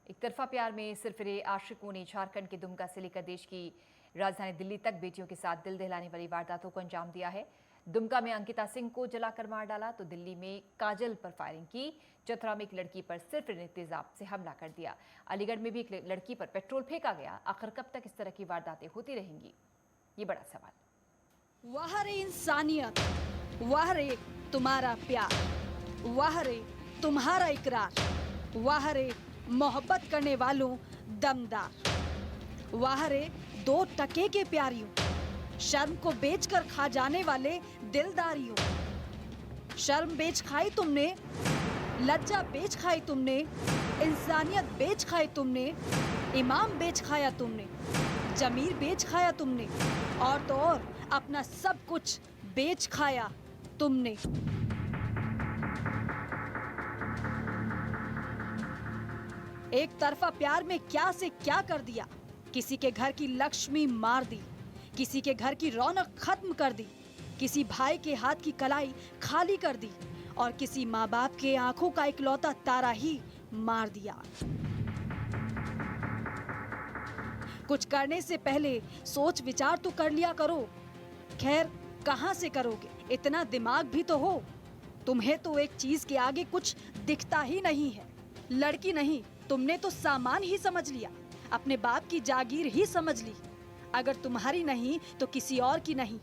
एक तरफा प्यार में सिरफिरे आशिकों ने झारखंड के दुमका से लेकर देश की राजधानी दिल्ली तक बेटियों के साथ दिल दहलाने वाली वारदातों को अंजाम दिया है। दुमका में अंकिता सिंह को जलाकर मार डाला तो दिल्ली में काजल पर फायरिंग की। चतरा में एक लड़की पर सिर्फ ने तेजाब से हमला कर दिया। अलीगढ़ में भी एक लड़की पर पेट्रोल फेंका गया। आखिर कब तक इस तरह की वारदातें होती रहेंगी, ये बड़ा सवाल। वाह रे इंसानियत, वाह रे तुम्हारा प्यार, वाह रे तुम्हारा इकरार, वाह रे मोहब्बत करने वालों दमदार, वाह रे 2 टके के प्यारियों, शर्म को बेचकर खा जाने वाले दिलदारियों। शर्म बेच खाई तुमने, लज्जा बेच खाई तुमने, इंसानियत बेच खाई तुमने, इमाम बेच खाया तुमने, जमीर बेच खाया तुमने, और तो और अपना सब कुछ बेच खाया तुमने। एक तरफा प्यार में क्या से क्या कर दिया। किसी के घर की लक्ष्मी मार दी, किसी के घर की रौनक खत्म कर दी, किसी भाई के हाथ की कलाई खाली कर दी और किसी माँ बाप के आंखों का इकलौता तारा ही मार दिया। कुछ करने से पहले सोच विचार तो कर लिया करो। खैर, कहां से करोगे? इतना दिमाग भी तो हो। तुम्हें तो एक चीज के आगे कुछ दिखता ही नहीं है। लड़की नहीं, तुमने तो सामान ही समझ लिया, अपने बाप की जागीर ही समझ ली। अगर तुम्हारी नहीं तो किसी और की नहीं।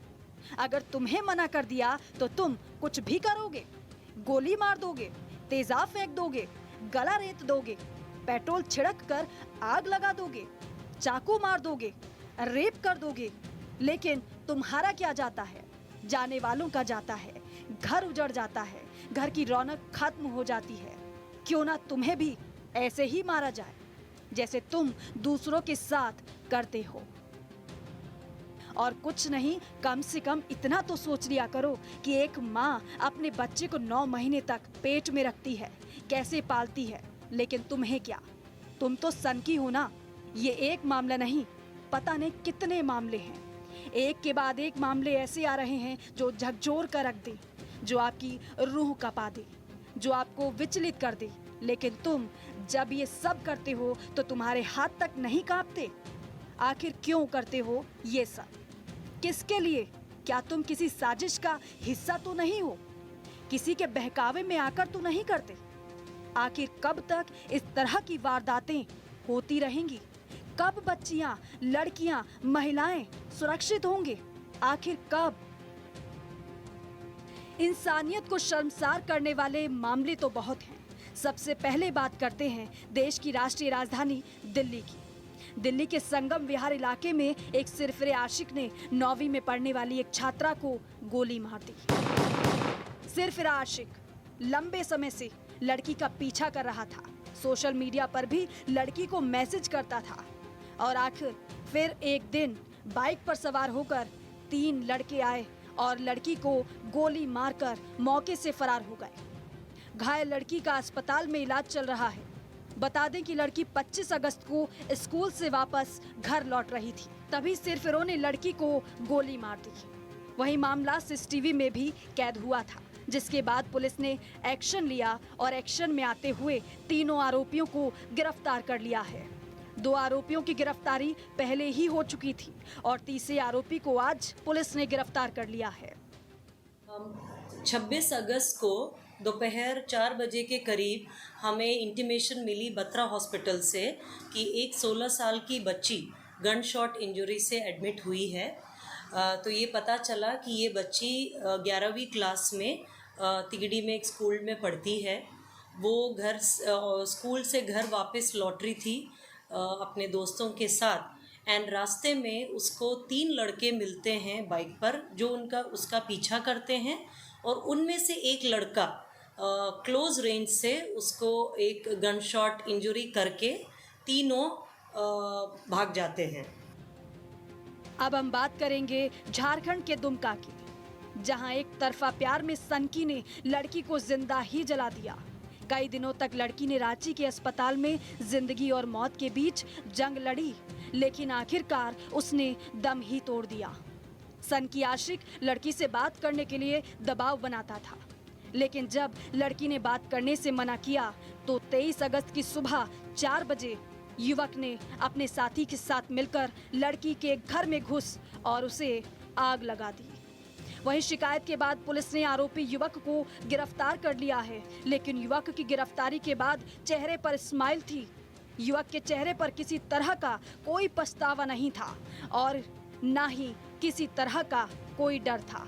अगर तुम्हें मना कर दिया तो तुम कुछ भी करोगे। गोली मार दोगे, तेजाब फेंक दोगे, गला रेत दोगे, पेट्रोल छिड़क कर आग लगा दोगे, चाकू मार दोगे, रेप कर दोगे। लेकिन तुम्हारा क्या जाता है? जाने वालों का जाता है, घर उजड़ जाता है, घर की रौनक खत्म हो जाती है। क्यों ना तुम्हें भी ऐसे ही मारा जाए जैसे तुम दूसरों के साथ करते हो। और कुछ नहीं, कम से कम इतना तो सोच लिया करो कि एक माँ अपने बच्चे को 9 महीने तक पेट में रखती है, कैसे पालती है। लेकिन तुम्हें क्या, तुम तो सनकी हो ना। ये एक मामला नहीं, पता नहीं कितने मामले हैं। एक के बाद एक मामले ऐसे आ रहे हैं जो झकझोर कर रख दे, जो आपकी रूह कपा दे, जो आपको विचलित कर दे। लेकिन तुम जब ये सब करते हो तो तुम्हारे हाथ तक नहीं कांपते। आखिर क्यों करते हो ये सब? किसके लिए? क्या तुम किसी साजिश का हिस्सा तो नहीं हो? किसी के बहकावे में आकर तो नहीं करते? आखिर कब तक इस तरह की वारदातें होती रहेंगी? कब बच्चियां, लड़कियां, महिलाएं सुरक्षित होंगे? आखिर कब? इंसानियत को शर्मसार करने वाले मामले तो बहुत हैं। सबसे पहले बात करते हैं देश की राष्ट्रीय राजधानी दिल्ली की। दिल्ली के संगम विहार इलाके में एक सिरफिरे आशिक ने 9वीं में पढ़ने वाली एक छात्रा को गोली मार दी। सिरफिरा आशिक लंबे समय से लड़की का पीछा कर रहा था, सोशल मीडिया पर भी लड़की को मैसेज करता था और आखिर फिर एक दिन बाइक पर सवार होकर 3 लड़के आए और लड़की को गोली मारकर मौके से फरार हो गए। घायल लड़की का अस्पताल में इलाज चल रहा है। बता दें कि लड़की 25 अगस्त को स्कूल से वापस घर लौट रही थी, तभी सिरफिरों ने लड़की को गोली मार दी। वही मामला सीसीटीवी में भी कैद हुआ था, जिसके बाद पुलिस ने एक्शन लिया और एक्शन में आते हुए तीनों आरोपियों को गिरफ्तार कर लिया है। 2 आरोपियों की गिरफ्तारी पहले ही हो चुकी थी और तीसरे आरोपी को आज पुलिस ने गिरफ्तार कर लिया है। 26 अगस्त को दोपहर 4 बजे के करीब हमें इंटीमेशन मिली बत्रा हॉस्पिटल से कि एक 16 साल की बच्ची गन शॉट इंजरी से एडमिट हुई है। तो ये पता चला कि ये बच्ची 11वीं क्लास में तिगड़ी में एक स्कूल में पढ़ती है। वो स्कूल से घर वापस लौट रही थी अपने दोस्तों के साथ एंड रास्ते में उसको 3 लड़के मिलते हैं बाइक पर जो उसका पीछा करते हैं और उनमें से एक लड़का क्लोज रेंज से उसको एक गन शॉट इंजरी करके तीनों भाग जाते हैं। अब हम बात करेंगे झारखंड के दुमका की, जहां एक तरफा प्यार में सनकी ने लड़की को जिंदा ही जला दिया। कई दिनों तक लड़की ने रांची के अस्पताल में जिंदगी और मौत के बीच जंग लड़ी, लेकिन आखिरकार उसने दम ही तोड़ दिया। सनकी आशिक लड़की से बात करने के लिए दबाव बनाता था, लेकिन जब लड़की ने बात करने से मना किया तो 23 अगस्त की सुबह 4 बजे युवक ने अपने साथी के साथ मिलकर लड़की के घर में घुस और उसे आग लगा दी। वहीं शिकायत के बाद पुलिस ने आरोपी युवक को गिरफ्तार कर लिया है, लेकिन युवक की गिरफ्तारी के बाद चेहरे पर स्माइल थी। युवक के चेहरे पर किसी तरह का कोई पछतावा नहीं था और ना ही किसी तरह का कोई डर था।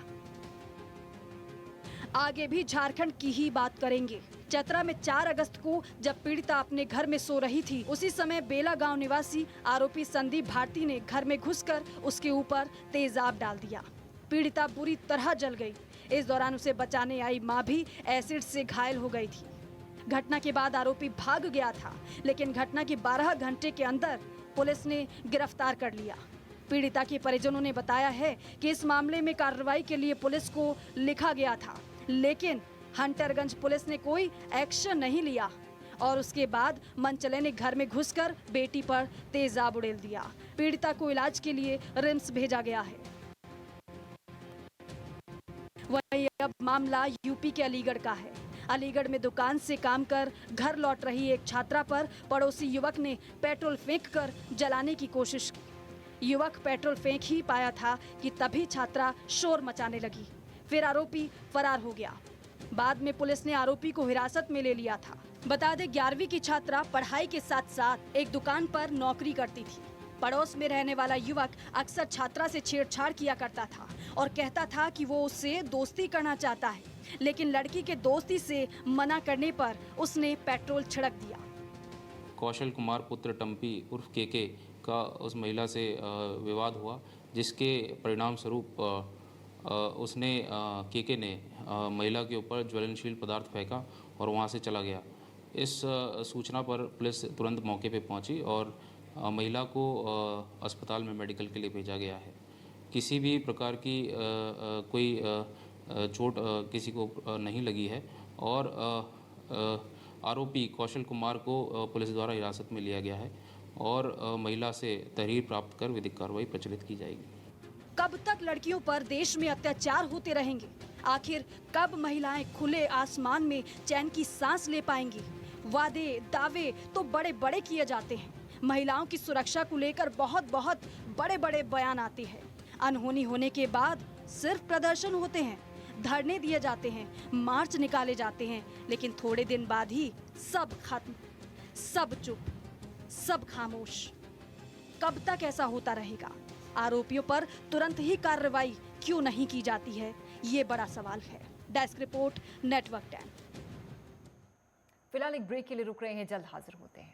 आगे भी झारखंड की ही बात करेंगे। चतरा में 4 अगस्त को जब पीड़िता अपने घर में सो रही थी, उसी समय बेला गांव निवासी आरोपी संदीप भारती ने घर में घुसकर उसके ऊपर तेजाब डाल दिया। पीड़िता बुरी तरह जल गई। इस दौरान उसे बचाने आई मां भी एसिड से घायल हो गई थी। घटना के बाद आरोपी भाग गया था, लेकिन घटना के 12 घंटे के अंदर पुलिस ने गिरफ्तार कर लिया। पीड़िता के परिजनों ने बताया है कि इस मामले में कार्रवाई के लिए पुलिस को लिखा गया था, लेकिन हंटरगंज पुलिस ने कोई एक्शन नहीं लिया और उसके बाद मनचले ने घर में घुसकर बेटी पर तेजाब उड़ेल दिया। पीड़िता को इलाज के लिए रिम्स भेजा गया है। वहीं अब मामला यूपी के अलीगढ़ का है। अलीगढ़ में दुकान से काम कर घर लौट रही एक छात्रा पर पड़ोसी युवक ने पेट्रोल फेंककर जलाने की कोशिश की। युवक पेट्रोल फेंक ही पाया था कि तभी छात्रा शोर मचाने लगी। फिर आरोपी फरार हो गया। बाद में पुलिस ने आरोपी को हिरासत में ले लिया था। बता दें 11वीं की छात्रा पढ़ाई के साथ साथ एक दुकान पर नौकरी करती थी। पड़ोस में रहने वाला युवक अक्सर छात्रा से छेड़छाड़ किया करता था और कहता था कि वो उससे दोस्ती करना चाहता है, लेकिन लड़की के दोस्ती से मना करने पर उसने पेट्रोल छिड़क दिया। कौशल कुमार पुत्र टम्पी उर्फ केके का उस महिला से विवाद हुआ, जिसके परिणाम स्वरूप उसने केके ने महिला के ऊपर ज्वलनशील पदार्थ फेंका और वहां से चला गया। इस सूचना पर पुलिस तुरंत मौके पर पहुंची और महिला को अस्पताल में मेडिकल के लिए भेजा गया है। किसी भी प्रकार की कोई चोट किसी को नहीं लगी है और आरोपी कौशल कुमार को पुलिस द्वारा हिरासत में लिया गया है और महिला से तहरीर प्राप्त कर विधिक कार्रवाई प्रचलित की जाएगी। कब तक लड़कियों पर देश में अत्याचार होते रहेंगे? आखिर कब महिलाएं खुले आसमान में चैन की सांस ले पाएंगी? वादे दावे तो बड़े बड़े किए जाते हैं। महिलाओं की सुरक्षा को लेकर बहुत बड़े बड़े बयान आते हैं। अनहोनी होने के बाद सिर्फ प्रदर्शन होते हैं, धरने दिए जाते हैं, मार्च निकाले जाते हैं, लेकिन थोड़े दिन बाद ही सब खत्म, सब चुप, सब खामोश। कब तक ऐसा होता रहेगा? आरोपियों पर तुरंत ही कार्रवाई क्यों नहीं की जाती है, ये बड़ा सवाल है। Desk report, network 10। फिलहाल एक ब्रेक के लिए रुक रहे हैं, जल्द हाजिर होते हैं।